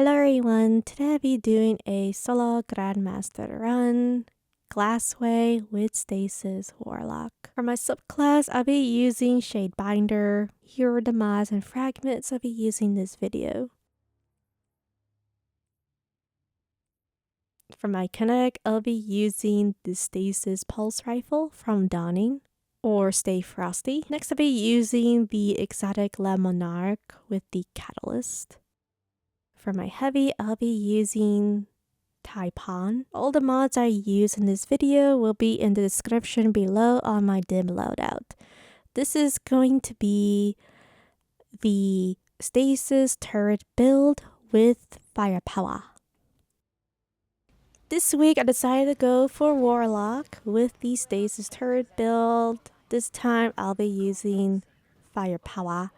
Hello everyone, today I'll be doing a solo Grandmaster run, Glassway with Stasis Warlock. For my subclass, I'll be using Shadebinder. Here are the mods and fragments I'll be using this video. For my kinetic, I'll be using the Stasis Pulse Rifle from Dawning, or Stay Frosty. Next I'll be using the exotic Monarque with the Catalyst. For my heavy, I'll be using Taipan. All the mods I use in this video will be in the description below on my dim loadout. This is going to be the Stasis turret build with firepower. This week I decided to go for Warlock with the Stasis turret build. This time I'll be using firepower.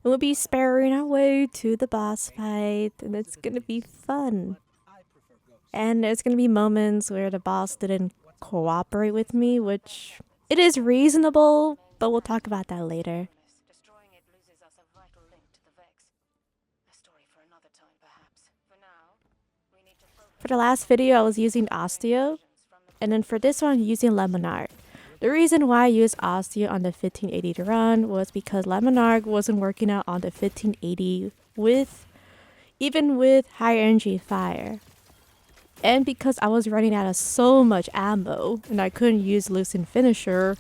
And we'll be sparing our way to the boss fight, and it's gonna be fun. And there's gonna be moments where the boss didn't cooperate with me, which it is reasonable, but we'll talk about that later. Destroying it loses us a vital link to the Vex. A story for another time, perhaps. For now, we need to focus. For the last video, I was using Osteo, and then for this one, I'm using Monarque. The reason why I used Osteo on the 1580 to run was because Monarque wasn't working out on the 1580 even with high energy fire. And because I was running out of so much ammo and I couldn't use Lucent Finisher,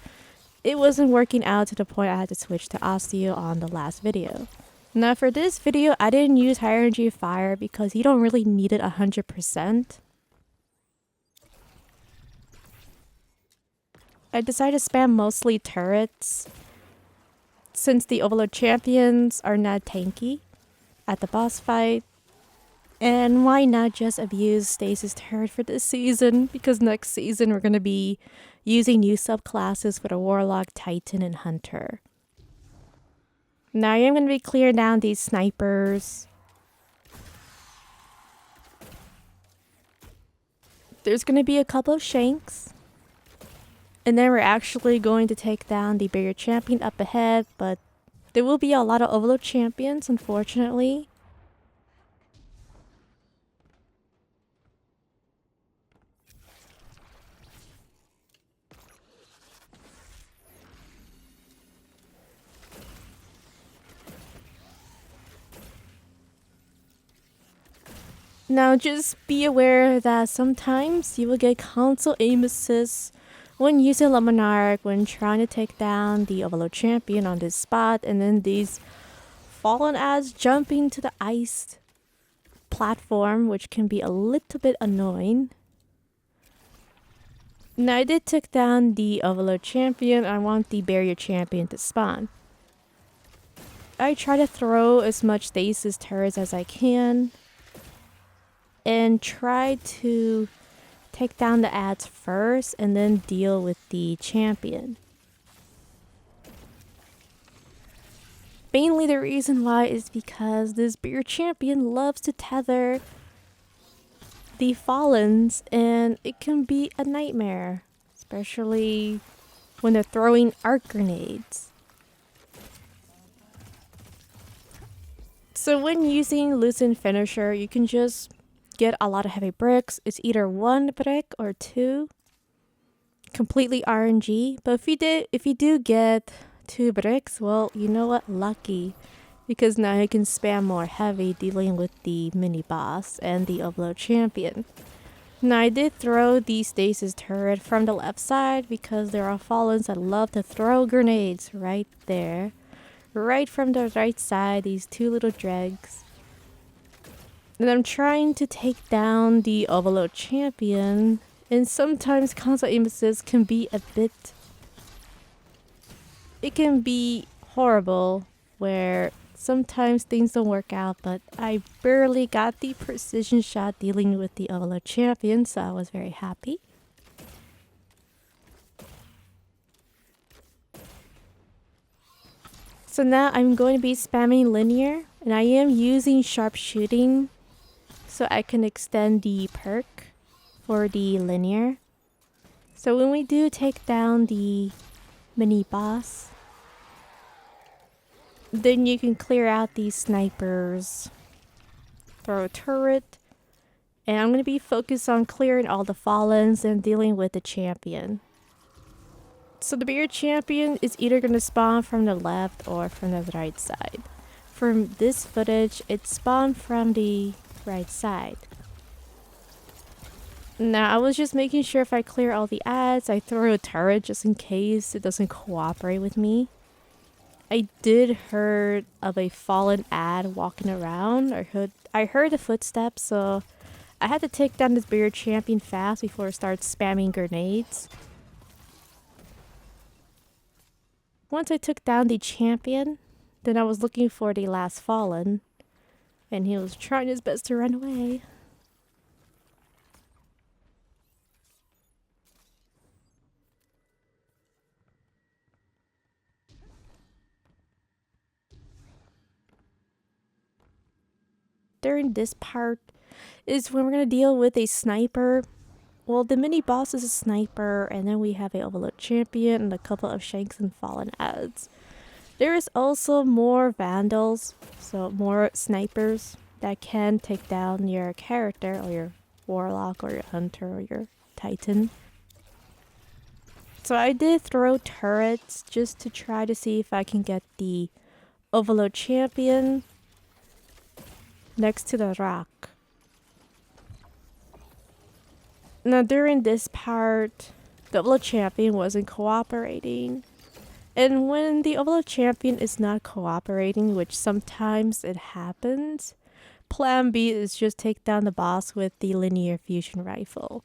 it wasn't working out to the point I had to switch to Osteo on the last video. Now for this video, I didn't use high energy fire because you don't really need it 100%. I decided to spam mostly turrets since the Overlord champions are not tanky at the boss fight. And why not just abuse Stasis turret for this season? Because next season we're going to be using new subclasses for the Warlock, Titan, and Hunter. Now I am going to be clearing down these snipers. There's going to be a couple of shanks. And then we're actually going to take down the bigger champion up ahead, but there will be a lot of Overlord champions, unfortunately. Now just be aware that sometimes you will get console aim assist when using Monarque when trying to take down the Overlord champion on this spot, and then these fallen ads jumping to the ice platform, which can be a little bit annoying. Now I did take down the Overlord champion. I want the barrier champion to spawn. I try to throw as much stasis turrets as I can and try to take down the ads first and then deal with the champion. Mainly the reason why is because this bigger champion loves to tether the Fallens, and it can be a nightmare, especially when they're throwing arc grenades. So when using Lucent Finisher, you can just get a lot of heavy bricks. It's either 1 brick or 2. Completely RNG. But if you do get 2 bricks, well, you know what? Lucky. Because now you can spam more heavy dealing with the mini boss and the Overlord champion. Now I did throw the stasis turret from the left side because there are Fallens that love to throw grenades right there. Right from the right side, these 2 little dregs. And I'm trying to take down the Overlord champion, and sometimes console aim assist can be it can be horrible, where sometimes things don't work out, but I barely got the precision shot dealing with the Overlord champion, so I was very happy. So now I'm going to be spamming linear, and I am using sharpshooting so I can extend the perk for the linear. So when we do take down the mini boss, then you can clear out these snipers throw a turret, and I'm going to be focused on clearing all the Fallens and dealing with the champion. So the barrier champion is either going to spawn from the left or from the right side. From this footage, it spawned from the right side. Now, I was just making sure if I clear all the ads, I throw a turret just in case it doesn't cooperate with me. I did heard of a fallen ad walking around. I heard the footsteps, so I had to take down this barrier champion fast before it starts spamming grenades. Once I took down the champion, then I was looking for the last fallen, and he was trying his best to run away. During this part is when we're going to deal with a sniper. Well, the mini boss is a sniper, and then we have a overload champion and a couple of shanks and fallen ads. There is also more vandals, so more snipers that can take down your character or your warlock or your hunter or your titan. So I did throw turrets just to try to see if I can get the overload champion next to the rock. Now during this part, the overload champion wasn't cooperating. And when the overload champion is not cooperating, which sometimes it happens, plan B is just take down the boss with the linear fusion rifle.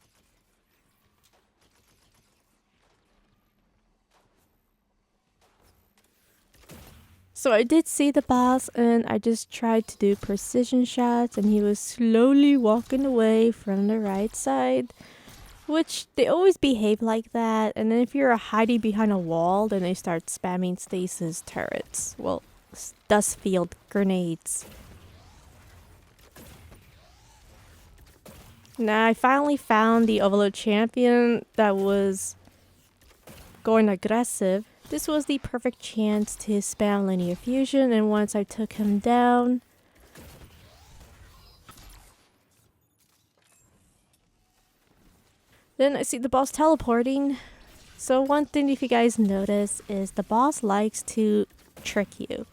So I did see the boss, and I just tried to do precision shots, and he was slowly walking away from the right side, which they always behave like that. And then if you're hiding behind a wall, then they start spamming stasis turrets. Well, dust field grenades. Now I finally found the overload champion that was going aggressive. This was the perfect chance to spam linear fusion, and once I took him down, then I see the boss teleporting. So one thing, if you guys notice, is the boss likes to trick you.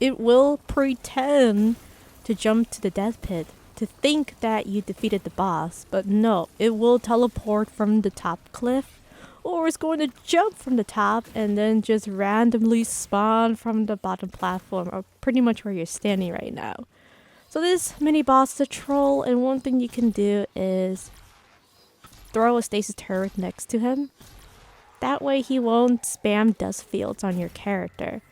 It will pretend to jump to the death pit to think that you defeated the boss, but no, it will teleport from the top cliff, or it's going to jump from the top and then just randomly spawn from the bottom platform, or pretty much where you're standing right now. So this mini boss is a troll, and one thing you can do is throw a stasis turret next to him. That way he won't spam dust fields on your character.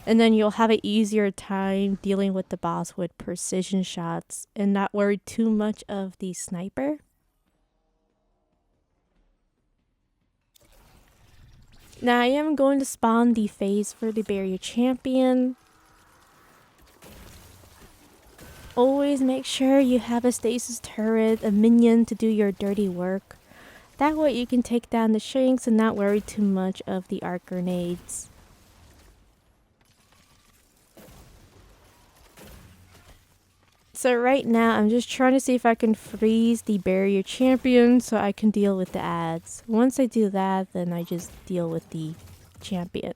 And then you'll have an easier time dealing with the boss with precision shots and not worry too much of the sniper. Now I am going to spawn the phase for the barrier champion. Always make sure you have a stasis turret, a minion to do your dirty work. That way you can take down the shanks and not worry too much of the arc grenades. So right now I'm just trying to see if I can freeze the barrier champion so I can deal with the ads. Once I do that, then I just deal with the champion.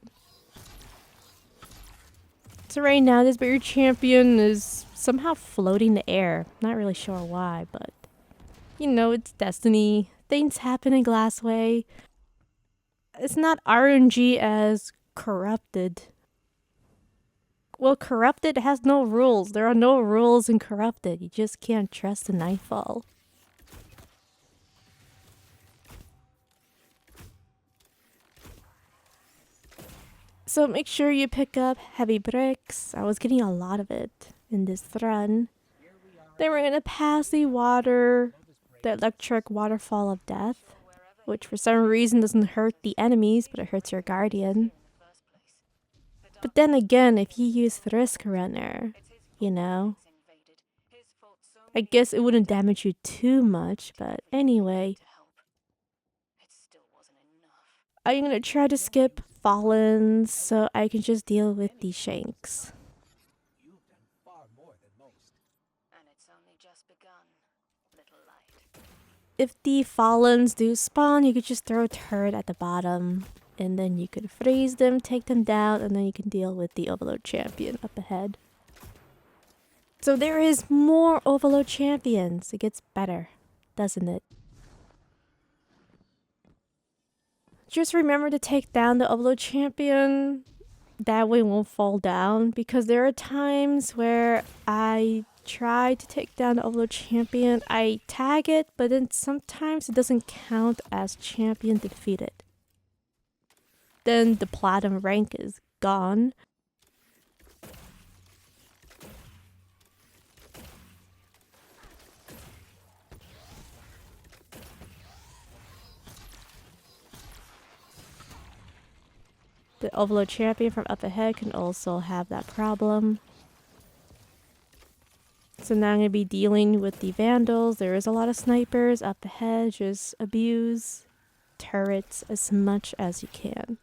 So right now this barrier champion is somehow floating in the air. Not really sure why, but you know, it's destiny. Things happen in Glassway. It's not RNG as corrupted. Well, corrupted has no rules. There are no rules in corrupted. You just can't trust the Nightfall. So make sure you pick up heavy bricks. I was getting a lot of it in this run. Then we're gonna pass the electric waterfall of death, which for some reason doesn't hurt the enemies, but it hurts your guardian. But then again, if you use the risk runner, you know, I guess it wouldn't damage you too much, but anyway. I'm gonna try to skip Fallens so I can just deal with the shanks. just begun, little light. If the Fallens do spawn, you could just throw a turret at the bottom. And then you could freeze them, take them down, and then you can deal with the Overload Champion up ahead. So there is more Overload Champions. It gets better, doesn't it? Just remember to take down the Overload Champion. That way it won't fall down. Because there are times where I try to take down the Overload Champion. I tag it, but then sometimes it doesn't count as champion defeated. Then the platinum rank is gone. The Overload Champion from up ahead can also have that problem. So now I'm going to be dealing with the Vandals. There is a lot of snipers up ahead. Just abuse turrets as much as you can.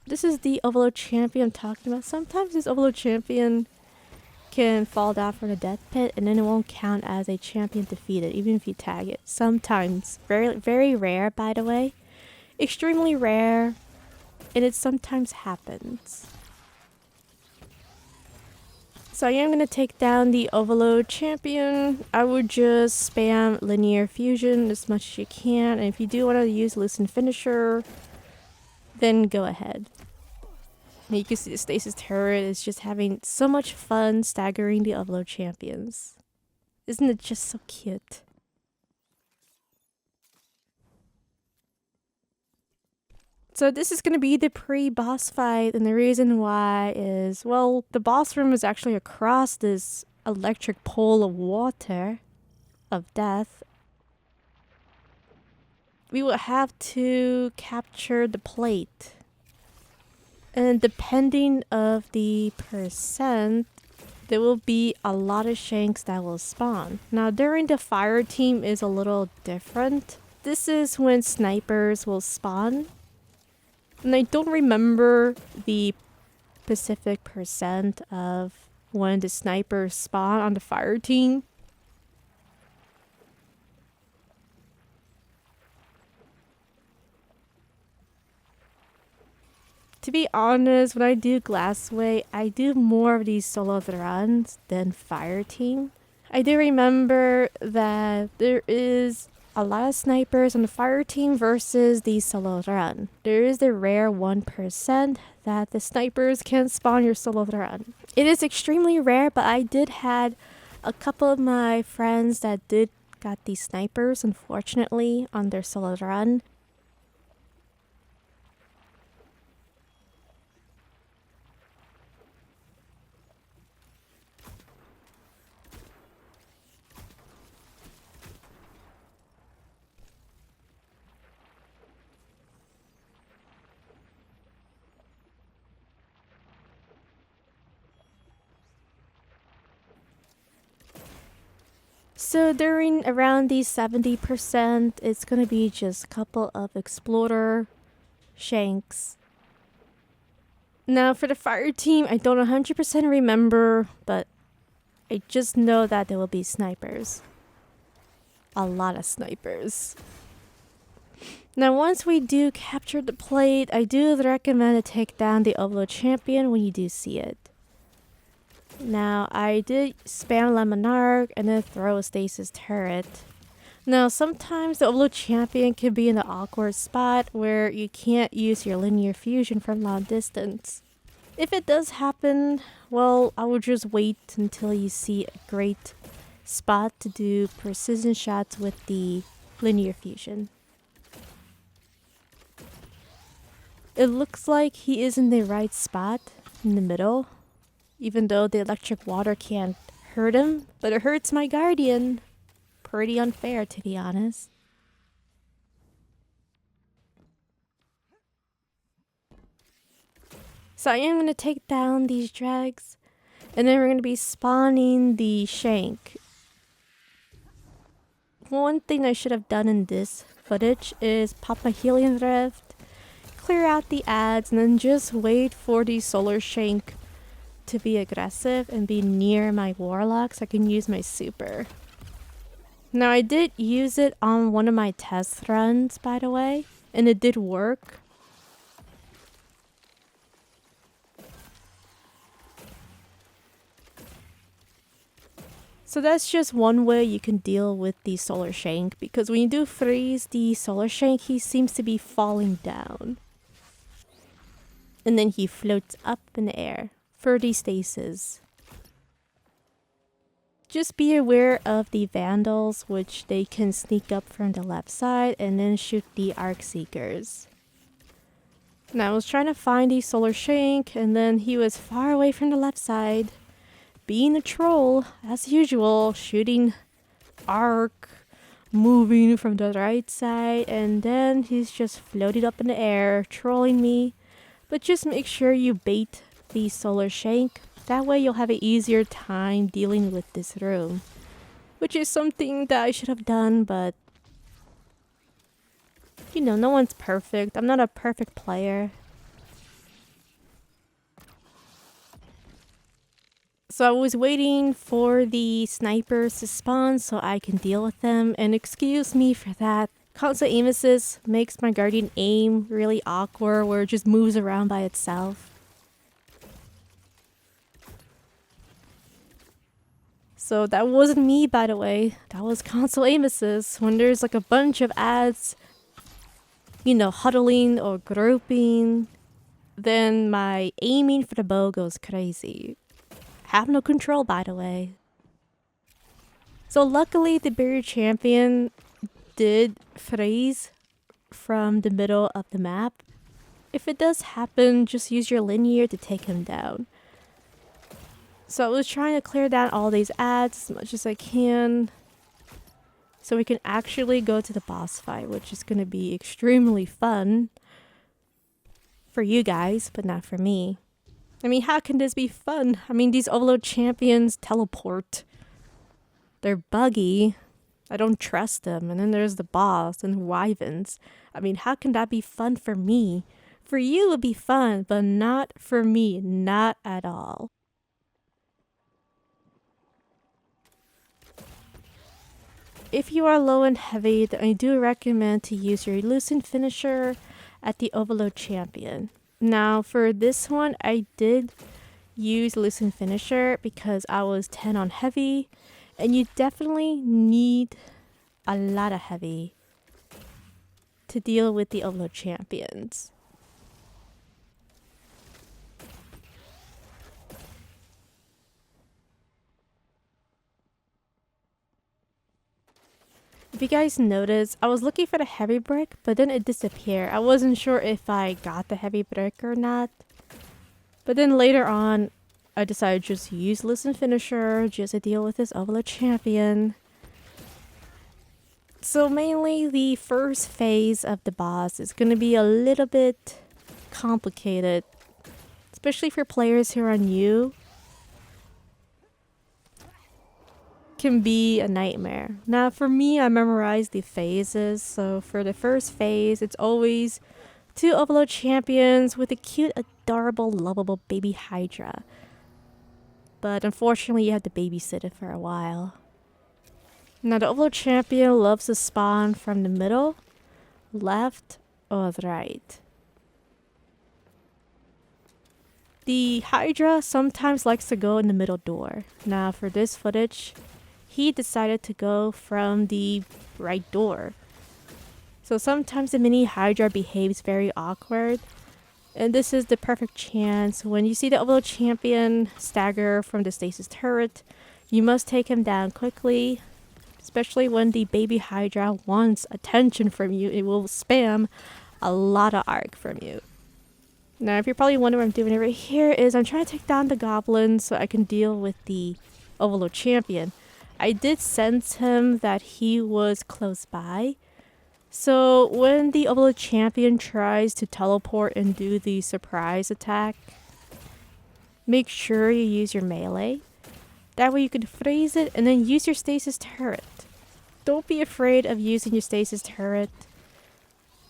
This is the Overload Champion I'm talking about. Sometimes this Overload Champion can fall down from the death pit and then it won't count as a champion defeated, even if you tag it. Sometimes. Very, very rare, by the way. Extremely rare. And it sometimes happens. So I am going to take down the Overload Champion. I would just spam linear fusion as much as you can. And if you do want to use Lucent Finisher, then go ahead. And you can see the Stasis turret is just having so much fun staggering the Overload Champions. Isn't it just so cute? So this is going to be the pre-boss fight, and the reason why is, well, the boss room is actually across this electric pool of water of death. We will have to capture the plate. And depending of the percent, there will be a lot of shanks that will spawn. Now during the fire team is a little different. This is when snipers will spawn. And I don't remember the specific percent of when the snipers spawn on the fire team. To be honest, when I do Glassway, I do more of these solo runs than fire team. I do remember that there is a lot of snipers on the fire team versus the solo run. There is the rare 1% that the snipers can spawn your solo run. It is extremely rare, but I did had a couple of my friends that did got these snipers, unfortunately, on their solo run. So during around the 70%, it's gonna be just a couple of explorer shanks. Now for the fire team, I don't 100% remember, but I just know that there will be snipers. A lot of snipers. Now once we do capture the plate, I do recommend to take down the Overload Champion when you do see it. Now, I did spam the Monarque and then throw a Stasis turret. Now, sometimes the Overload Champion can be in an awkward spot where you can't use your linear fusion from long distance. If it does happen, well, I will just wait until you see a great spot to do precision shots with the linear fusion. It looks like he is in the right spot, in the middle. Even though the electric water can't hurt him, but it hurts my guardian. Pretty unfair, to be honest. So I am going to take down these drags. And then we're going to be spawning the Shank. One thing I should have done in this footage is pop my Healing Rift, clear out the ads, and then just wait for the Solar Shank to be aggressive and be near my Warlock so I can use my super. Now I did use it on one of my test runs, by the way, and it did work. So that's just one way you can deal with the Solar Shank, because when you do freeze the Solar Shank, he seems to be falling down. And then he floats up in the air for the Stasis. Just be aware of the Vandals, which they can sneak up from the left side and then shoot the Arc Seekers. Now I was trying to find the Solar Shank, and then he was far away from the left side. Being a troll, as usual, shooting arc, moving from the right side, and then he's just floated up in the air, trolling me. But just make sure you bait the Solar Shank. That way you'll have an easier time dealing with this room. Which is something that I should have done, but you know, no one's perfect. I'm not a perfect player. So I was waiting for the snipers to spawn so I can deal with them, and excuse me for that. Console aim assist makes my Guardian aim really awkward where it just moves around by itself. So that wasn't me, by the way. That was console aim assist. When there's like a bunch of ads, you know, huddling or grouping, then my aiming for the bow goes crazy. Have no control, by the way. So luckily the barrier champion did freeze from the middle of the map. If it does happen, just use your linear to take him down. So I was trying to clear down all these ads as much as I can, so we can actually go to the boss fight, which is going to be extremely fun for you guys, but not for me. I mean, how can this be fun? I mean, these overload champions teleport. They're buggy. I don't trust them. And then there's the boss and Wyverns. I mean, how can that be fun for me? For you it would be fun, but not for me. Not at all. If you are low and heavy, then I do recommend to use your Lucent Finisher at the overload champion. Now for this one, I did use Lucent Finisher because I was 10 on heavy, and you definitely need a lot of heavy to deal with the overload champions. If you guys notice, I was looking for the heavy brick, but then it disappeared. I wasn't sure if I got the heavy brick or not. But then later on, I decided to just use Lucent Finisher just to deal with this overload champion. So mainly the first phase of the boss is going to be a little bit complicated, especially for players who are new. Can be a nightmare. Now for me, I memorized the phases. So for the first phase, it's always 2 overload champions with a cute, adorable, lovable baby Hydra. But unfortunately, you have to babysit it for a while. Now the overload champion loves to spawn from the middle, left, or the right. The Hydra sometimes likes to go in the middle door. Now for this footage, he decided to go from the right door. So sometimes the mini Hydra behaves very awkward. And this is the perfect chance. When you see the overload champion stagger from the Stasis turret, you must take him down quickly. Especially when the baby Hydra wants attention from you. It will spam a lot of arc from you. Now if you're probably wondering what I'm doing right here is I'm trying to take down the goblin so I can deal with the overload champion. I did sense him that he was close by. So when the overload champion tries to teleport and do the surprise attack, make sure you use your melee. That way you can freeze it and then use your stasis turret. Don't be afraid of using your stasis turret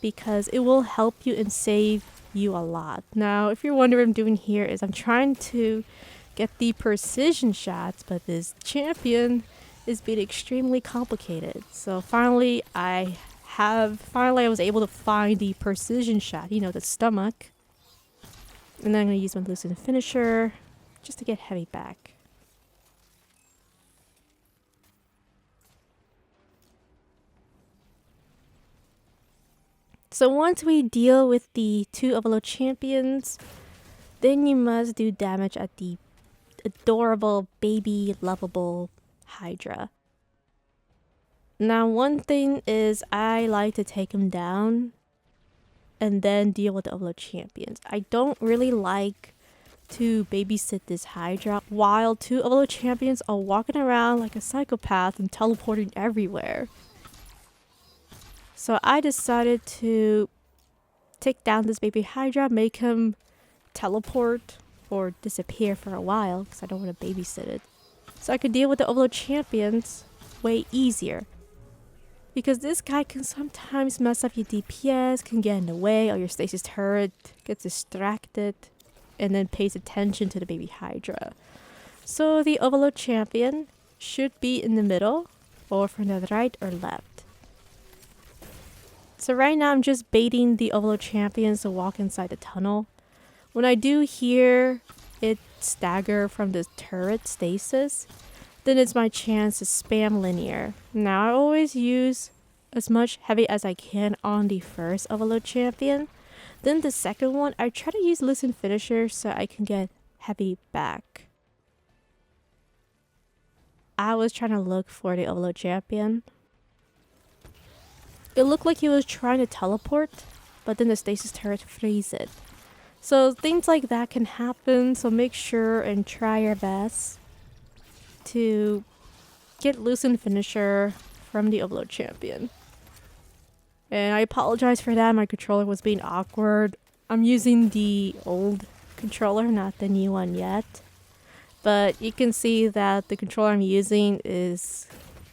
because it will help you and save you a lot. Now, if you're wondering what I'm doing here is I'm trying to get the precision shots, but this champion is being extremely complicated. So finally I was able to find the precision shot, you know, the stomach. And then I'm going to use my Lucent Finisher just to get heavy back. So once we deal with the 2 overload champions, then you must do damage at the adorable, baby, lovable Hydra. Now one thing is I like to take him down and then deal with the overload champions. I don't really like to babysit this Hydra while 2 overload champions are walking around like a psychopath and teleporting everywhere. So I decided to take down this baby Hydra, make him teleport or disappear for a while because I don't want to babysit it. So I could deal with the overload champions way easier. Because this guy can sometimes mess up your DPS, can get in the way, or your stasis turret gets distracted and then pays attention to the baby Hydra. So the overload champion should be in the middle or from the right or left. So right now I'm just baiting the overload champions to walk inside the tunnel. When I do hear it stagger from the turret stasis, then it's my chance to spam linear. Now I always use as much heavy as I can on the first overload champion. Then the second one, I try to use Lucent Finisher so I can get heavy back. I was trying to look for the overload champion. It looked like he was trying to teleport, but then the stasis turret frees it. So things like that can happen, so make sure and try your best to get Lucent Finisher from the overload champion. And I apologize for that, my controller was being awkward. I'm using the old controller, not the new one yet. But you can see that the controller I'm using is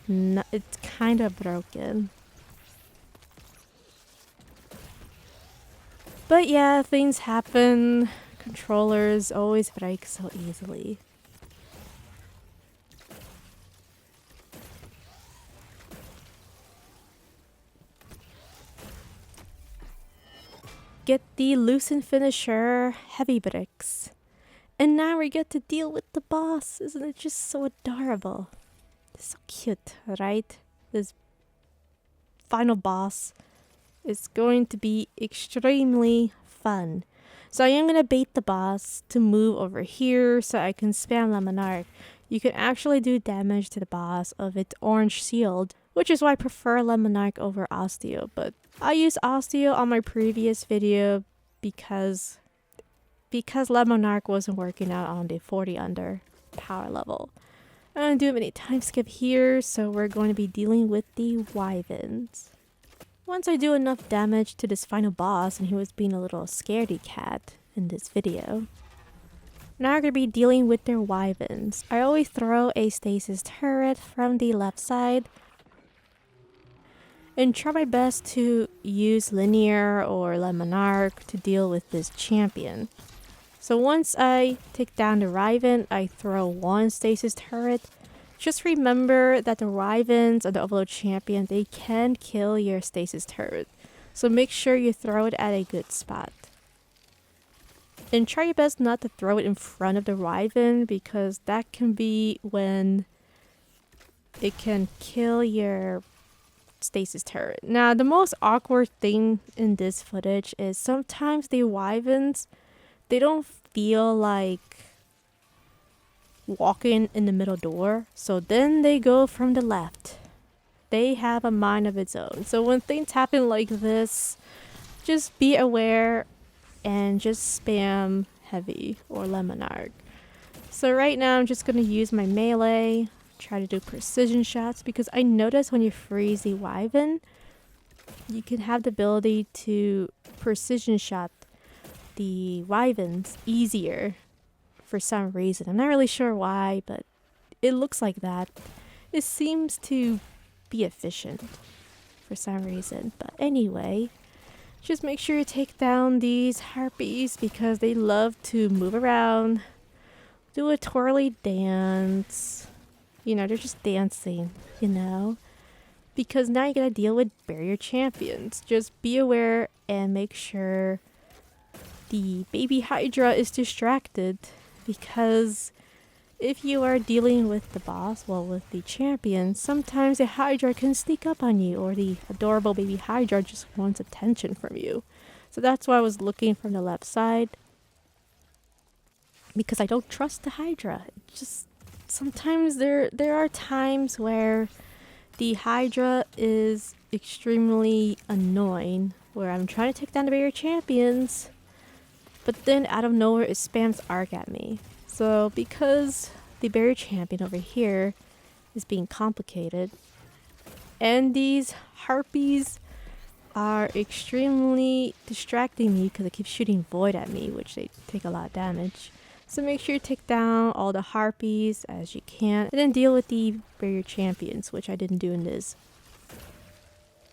it's kind of broken. But yeah, things happen. Controllers always break so easily. Get the Lucent Finisher heavy bricks. And now we get to deal with the boss. Isn't it just so adorable? It's so cute, right? This final boss is going to be extremely fun. So I am going to bait the boss to move over here so I can spam the Monarque. You can actually do damage to the boss of its orange shield, which is why I prefer Monarque over Osteo. But I used Osteo on my previous video because Monarque wasn't working out on the 40 under power level. I'm going to do a mini time skip here, so we're going to be dealing with the Wyverns. Once I do enough damage to this final boss, and he was being a little scaredy cat in this video, now we're going to be dealing with their Wyverns. I always throw a stasis turret from the left side and try my best to use linear or Monarque to deal with this champion. So once I take down the Wyvern, I throw one stasis turret. Just remember that the Wyverns or the overload champion, they can kill your stasis turret. So make sure you throw it at a good spot. And try your best not to throw it in front of the Wyvern because that can be when it can kill your stasis turret. Now the most awkward thing in this footage is sometimes the Wyverns, they don't feel like walking in the middle door, so then they go from the left. They have a mind of its own. So when things happen like this, just be aware and just spam heavy or Monarque. So right now I'm just going to use my melee, try to do precision shots, because I notice when you freeze the Wyvern, you can have the ability to precision shot the Wyverns easier for some reason. I'm not really sure why, but it looks like that. It seems to be efficient for some reason. But anyway, just make sure you take down these harpies because they love to move around, do a twirly dance. You know, they're just dancing, you know. Because now you gotta deal with barrier champions. Just be aware and make sure the baby Hydra is distracted, because if you are dealing with the boss, well, with the champion, sometimes the Hydra can sneak up on you, or the adorable baby Hydra just wants attention from you. So that's why I was looking from the left side, because I don't trust the Hydra. It just sometimes there are times where the Hydra is extremely annoying, where I'm trying to take down the barrier champions, but then out of nowhere it spams arc at me. So because the barrier champion over here is being complicated, and these harpies are extremely distracting me because they keep shooting void at me, which they take a lot of damage. So make sure you take down all the harpies as you can, and then deal with the barrier champions, which I didn't do in this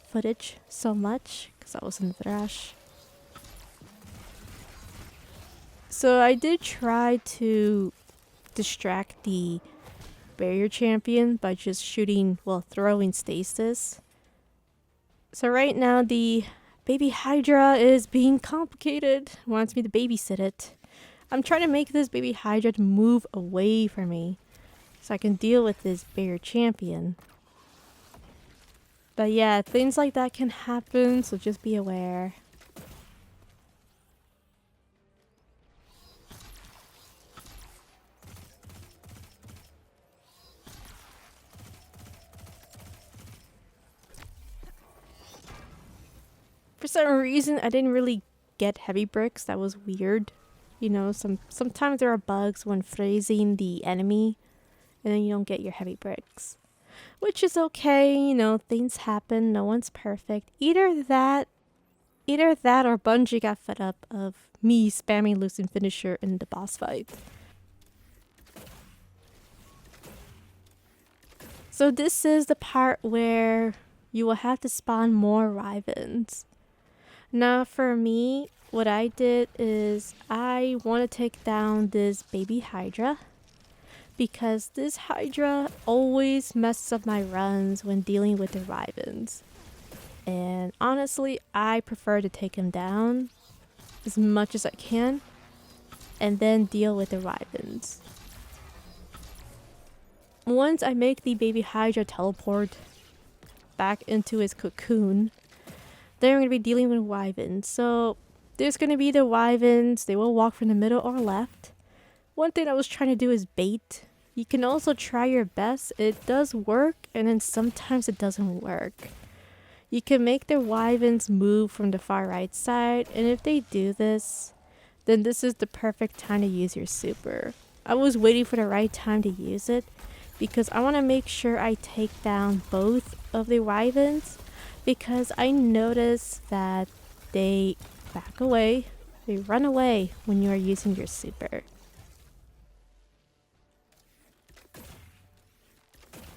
footage so much because I was in the rush. So I did try to distract the barrier champion by just shooting, well, throwing stasis. So right now the baby Hydra is being complicated, wants me to babysit it. I'm trying to make this baby Hydra to move away from me so I can deal with this barrier champion. But yeah, things like that can happen, so just be aware. For some reason, I didn't really get heavy bricks. That was weird. You know, sometimes there are bugs when phrasing the enemy, and then you don't get your heavy bricks. Which is okay, you know, things happen, no one's perfect. Either that or Bungie got fed up of me spamming Lucent Finisher in the boss fight. So this is the part where you will have to spawn more Wyverns. Now for me, what I did is I want to take down this baby Hydra, because this Hydra always messes up my runs when dealing with the Wyverns. And honestly, I prefer to take him down as much as I can and then deal with the Wyverns. Once I make the baby Hydra teleport back into his cocoon, then we're going to be dealing with Wyverns. So there's going to be the Wyverns. They will walk from the middle or left. One thing I was trying to do is bait. You can also try your best. It does work, and then sometimes it doesn't work. You can make the Wyverns move from the far right side, and if they do this, then this is the perfect time to use your super. I was waiting for the right time to use it, because I want to make sure I take down both of the Wyverns, because I noticed that they back away, they run away when you are using your super.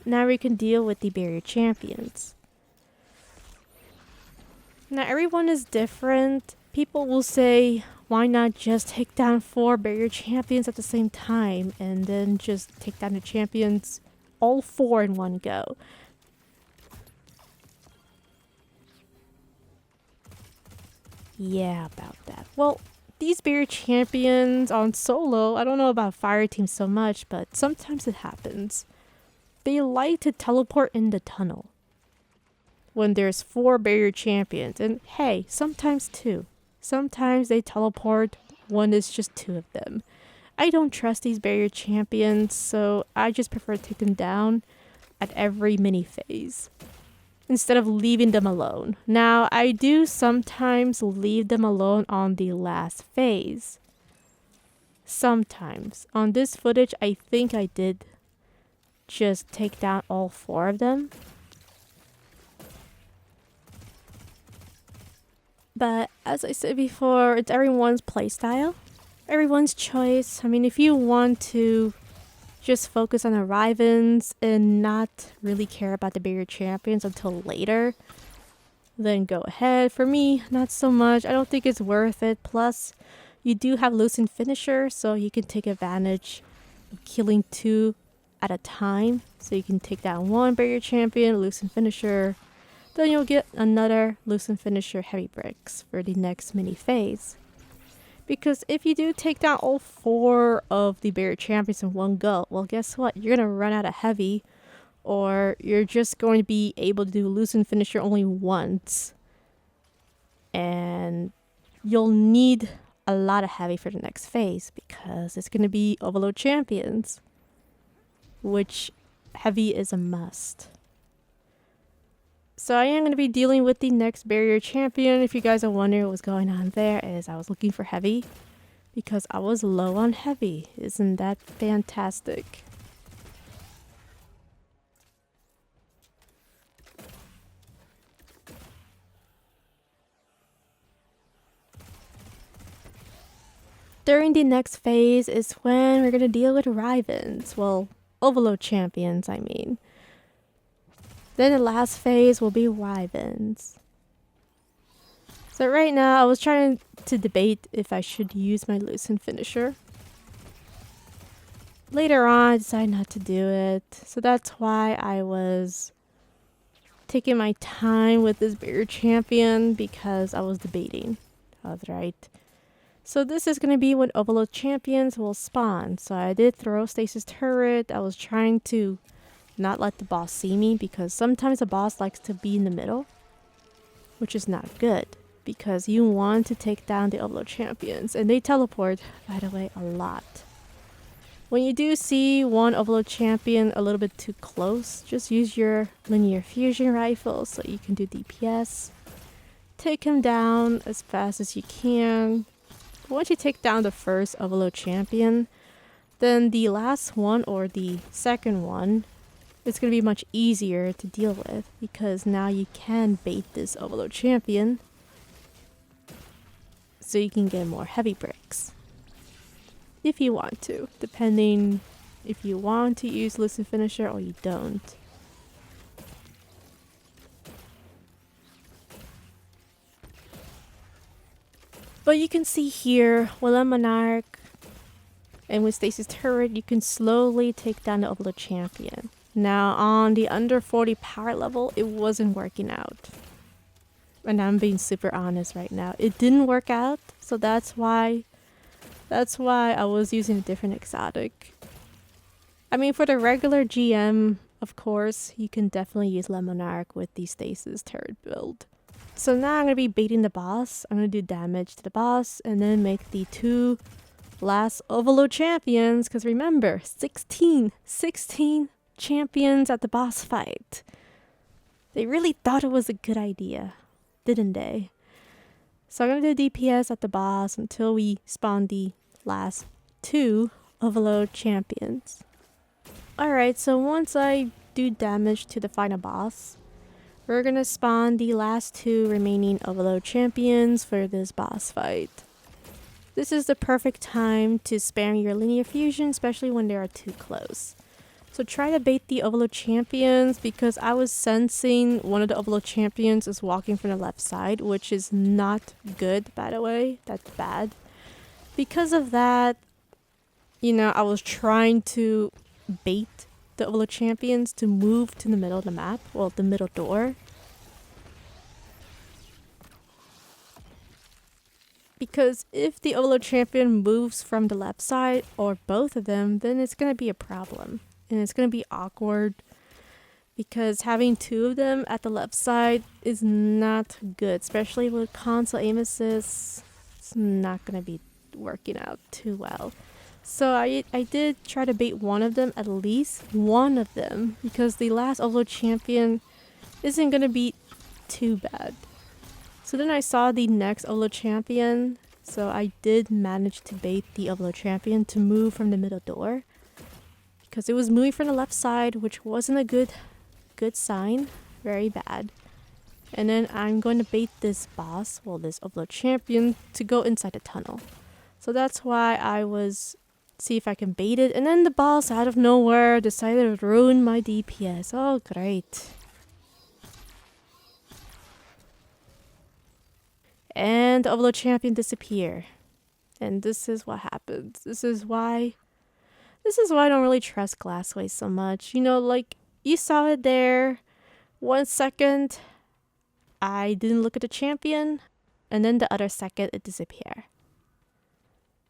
Now we can deal with the barrier champions. Now everyone is different. People will say, why not just take down 4 barrier champions at the same time and then just take down the champions, all 4 in one go. Yeah, about that. Well, these barrier champions on solo, I don't know about fire team so much, but sometimes it happens. They like to teleport in the tunnel when there's 4 barrier champions, and hey, sometimes 2. Sometimes they teleport when it's just 2 of them. I don't trust these barrier champions, so I just prefer to take them down at every mini phase instead of leaving them alone. Now, I do sometimes leave them alone on the last phase. Sometimes. On this footage, I think I did just take down all 4 of them. But as I said before, it's everyone's playstyle. everyone's choice. I mean, if you want to just focus on the Wyverns and not really care about the bigger champions until later, then go ahead. For me, not so much. I don't think it's worth it. Plus, you do have Lucent Finisher, so you can take advantage of killing 2 at a time. So you can take down 1 barrier champion, Lucent Finisher, then you'll get another Lucent Finisher heavy bricks for the next mini phase. Because if you do take down all 4 of the barrier champions in one go, well, guess what? You're going to run out of heavy, or you're just going to be able to do Lucent Finisher only once. And you'll need a lot of heavy for the next phase because it's going to be Overload champions, which heavy is a must. So I am going to be dealing with the next barrier champion. If you guys are wondering what's going on there, is I was looking for heavy because I was low on heavy. Isn't that fantastic? During the next phase is when we're going to deal with Wyverns. Well, Overload champions, I mean. Then the last phase will be Wyverns. So right now, I was trying to debate if I should use my Lucent Finisher. Later on, I decided not to do it. So that's why I was taking my time with this barrier champion because I was debating. I was right. So this is going to be when Overload champions will spawn. So I did throw Stasis turret. I was trying to not let the boss see me because sometimes the boss likes to be in the middle, which is not good because you want to take down the Overload champions, and they teleport, by the way, a lot. When you do see one Overload champion a little bit too close, just use your linear fusion rifle so you can do DPS. Take him down as fast as you can. Once you take down the first Overload champion, then the last one or the second one, it's going to be much easier to deal with because now you can bait this Overload champion so you can get more heavy bricks. If you want to, depending if you want to use Lucent Finisher or you don't. But you can see here, with a Monarque and with Stasis turret, you can slowly take down the Overload champion. Now, on the under 40 power level, it wasn't working out. And I'm being super honest right now. It didn't work out, so that's why I was using a different exotic. I mean, for the regular GM, of course, you can definitely use Le Monarque with the Stasis turret build. So now I'm going to be baiting the boss. I'm going to do damage to the boss and then make the 2 last Overload champions. Because remember, 16 champions at the boss fight. They really thought it was a good idea, didn't they? So I'm going to do DPS at the boss until we spawn the last 2 Overload champions. Alright, so once I do damage to the final boss, we're going to spawn the last 2 remaining Overload champions for this boss fight. This is the perfect time to spam your linear fusion, especially when they are too close. So try to bait the Overload champions because I was sensing one of the Overload champions is walking from the left side, which is not good, by the way. That's bad. Because of that, you know, I was trying to bait the Overload champions to move to the middle of the map, well, the middle door. Because if the Overload champion moves from the left side or both of them, then it's going to be a problem. And it's going to be awkward because having 2 of them at the left side is not good, especially with console aim assist. It's not going to be working out too well. So I did try to bait one of them, at least one of them, because the last Overload champion isn't going to be too bad. So then I saw the next Overload champion, so I did manage to bait the Overload champion to move from the middle door. Because it was moving from the left side, which wasn't a good sign. Very bad. And then I'm going to bait this boss, well, this Overload champion, to go inside the tunnel. So that's why I was see if I can bait it. And then the boss out of nowhere decided to ruin my DPS. Oh, great. And the Overlord Champion disappear. And this is what happens. This is why I don't really trust Glassway so much. You know, like, you saw it there. 1 second, I didn't look at the champion. And then the other second, it disappeared.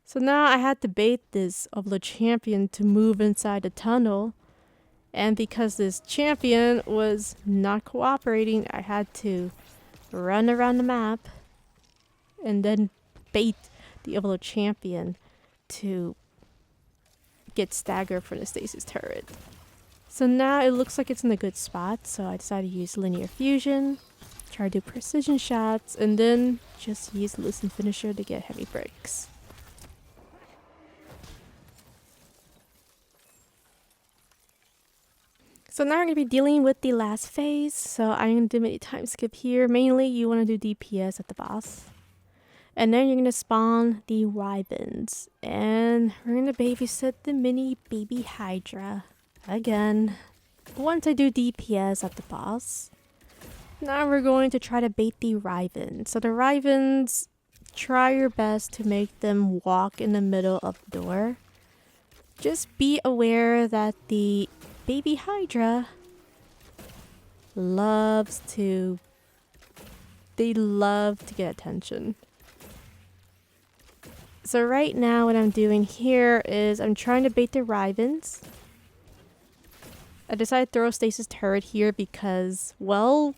So now I had to bait this Overlord Champion to move inside the tunnel. And because this champion was not cooperating, I had to run around the map and then bait the Overlord Champion to get staggered from the Stasis turret. So now it looks like it's in a good spot, so I decided to use linear fusion, try to do precision shots, and then just use Lucent Finisher to get heavy breaks. So now we're going to be dealing with the last phase, so I'm going to do many time skip here. Mainly you want to do DPS at the boss. And then you're going to spawn the Wyverns. And we're going to babysit the mini baby Hydra. Again. Once I do DPS at the boss, now we're going to try to bait the Wyverns. So the Wyverns, try your best to make them walk in the middle of the door. Just be aware that the baby Hydra love to get attention. So right now what I'm doing here is I'm trying to bait the Wyverns. I decided to throw a Stasis turret here because, well,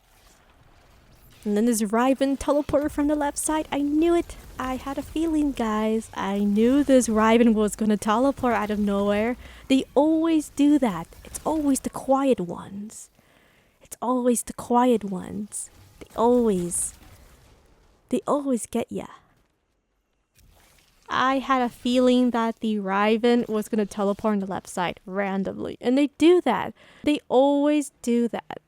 and then this Wyvern teleporter from the left side. I knew it. I had a feeling, guys. I knew this Wyvern was going to teleport out of nowhere. They always do that. It's always the quiet ones. It's always the quiet ones. They always get ya. I had a feeling that the Wyvern was going to teleport on the left side randomly. And they do that. They always do that.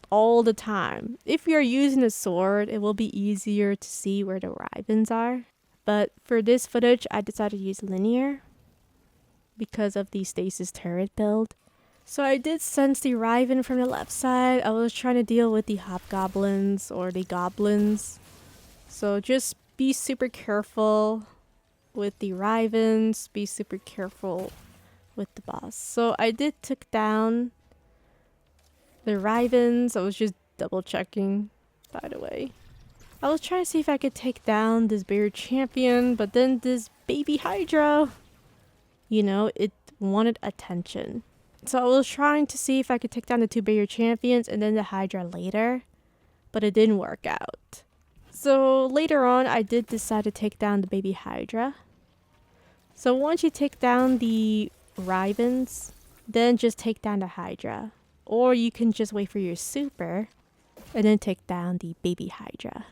All the time. If you're using a sword, it will be easier to see where the Wyverns are. But for this footage, I decided to use linear because of the Stasis turret build. So I did sense the Wyvern from the left side. I was trying to deal with the hobgoblins or the goblins. So just be super careful with the Wyverns. Be super careful with the boss. So I did took down the Wyverns. I was just double checking, by the way. I was trying to see if I could take down this barrier champion, but then this baby Hydra, you know, it wanted attention. So I was trying to see if I could take down the 2 barrier champions and then the Hydra later, but it didn't work out. So later on, I did decide to take down the baby Hydra. So once you take down the Wyverns, then just take down the Hydra. Or you can just wait for your super and then take down the baby Hydra.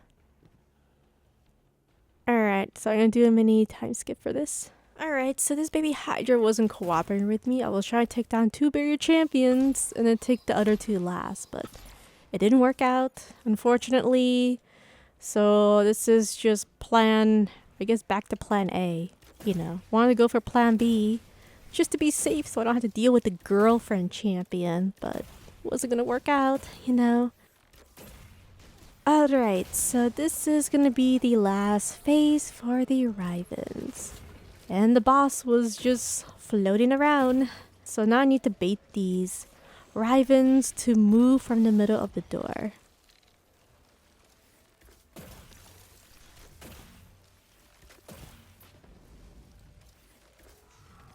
Alright, so I'm going to do a mini time skip for this. Alright, so this baby Hydra wasn't cooperating with me. I was trying to take down 2 barrier champions and then take the other 2 last, but it didn't work out, unfortunately. So this is just plan, I guess back to plan A. You know, wanted to go for plan B just to be safe so I don't have to deal with the girlfriend champion, but it wasn't gonna work out, you know. Alright, so this is gonna be the last phase for the Wyverns. And the boss was just floating around. So now I need to bait these Wyverns to move from the middle of the door.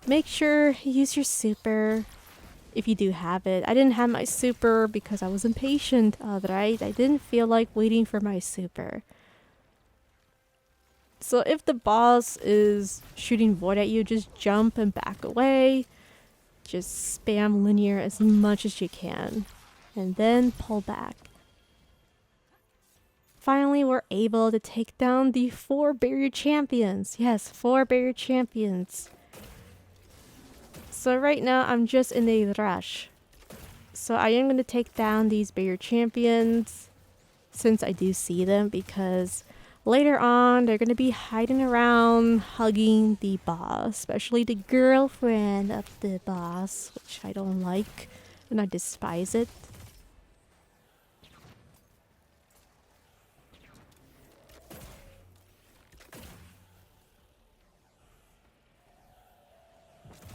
Make sure you use your super if you do have it. I didn't have my super because I was impatient, alright? I didn't feel like waiting for my super. So if the boss is shooting void at you, just jump and back away. Just spam linear as much as you can. And then pull back. Finally, we're able to take down the 4 barrier champions. Yes, 4 barrier champions. So right now, I'm just in a rush. So I am going to take down these barrier champions since I do see them because later on, they're gonna be hiding around, hugging the boss, especially the girlfriend of the boss, which I don't like and I despise it.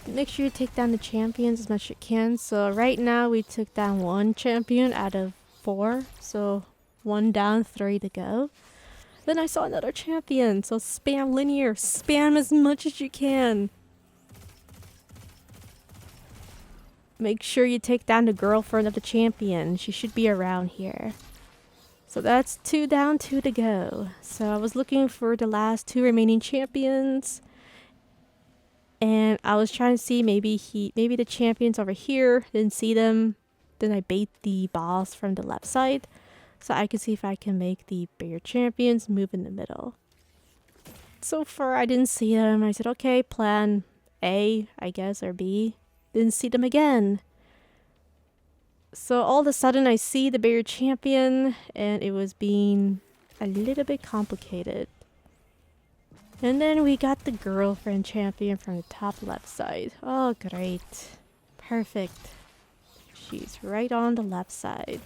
Make sure you take down the champions as much as you can. So right now we took down 1 champion out of 4. So 1 down, 3 to go. Then I saw another champion. So spam linear. Spam as much as you can. Make sure you take down the girlfriend of the champion. She should be around here. So that's 2 down, 2 to go. So I was looking for the last 2 remaining champions. And I was trying to see maybe the champions over here, didn't see them. Then I bait the boss from the left side. So I can see if I can make the bigger champions move in the middle. So far I didn't see them. I said, okay, plan A, I guess, or B. Didn't see them again. So all of a sudden I see the bigger champion and it was being a little bit complicated. And then we got the girlfriend champion from the top left side. Oh, great. Perfect. She's right on the left side.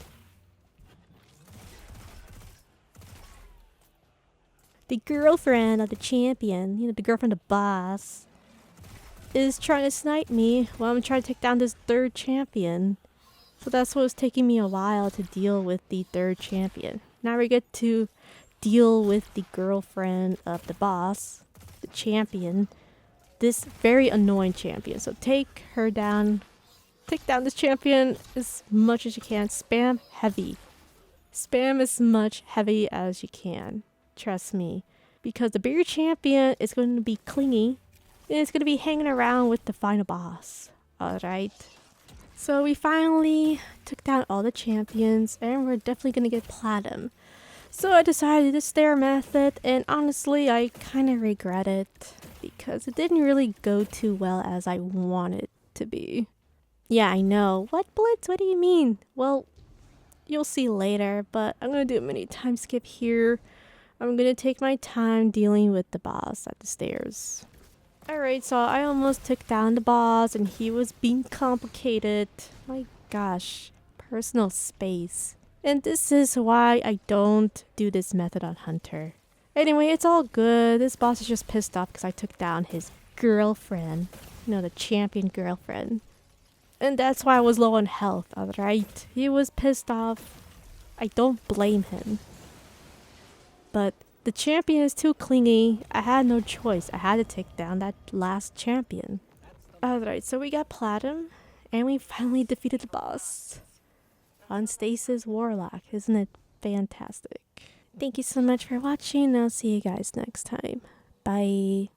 The girlfriend of the champion, the girlfriend of the boss, is trying to snipe me while I'm trying to take down this 3rd champion. So that's what was taking me a while to deal with the 3rd champion. Now we get to deal with the girlfriend of the boss, the champion, this very annoying champion. So take her down, take down this champion as much as you can. Spam heavy. Spam as much heavy as you can. Trust me. Because the bigger champion is going to be clingy and it's going to be hanging around with the final boss. Alright. So we finally took down all the champions and we're definitely going to get platinum. So I decided to stair method, and honestly I kind of regret it because it didn't really go too well as I wanted it to be. Yeah, I know. What, Blitz? What do you mean? Well, you'll see later, but I'm going to do a mini time skip here. I'm going to take my time dealing with the boss at the stairs. Alright, so I almost took down the boss and he was being complicated. My gosh, personal space. And this is why I don't do this method on Hunter. Anyway, it's all good. This boss is just pissed off because I took down his girlfriend. The champion girlfriend. And that's why I was low on health, alright? He was pissed off. I don't blame him. But the champion is too clingy. I had no choice. I had to take down that last champion. Alright, so we got platinum. And we finally defeated the boss. On Stasis Warlock. Isn't it fantastic? Thank you so much for watching. I'll see you guys next time. Bye.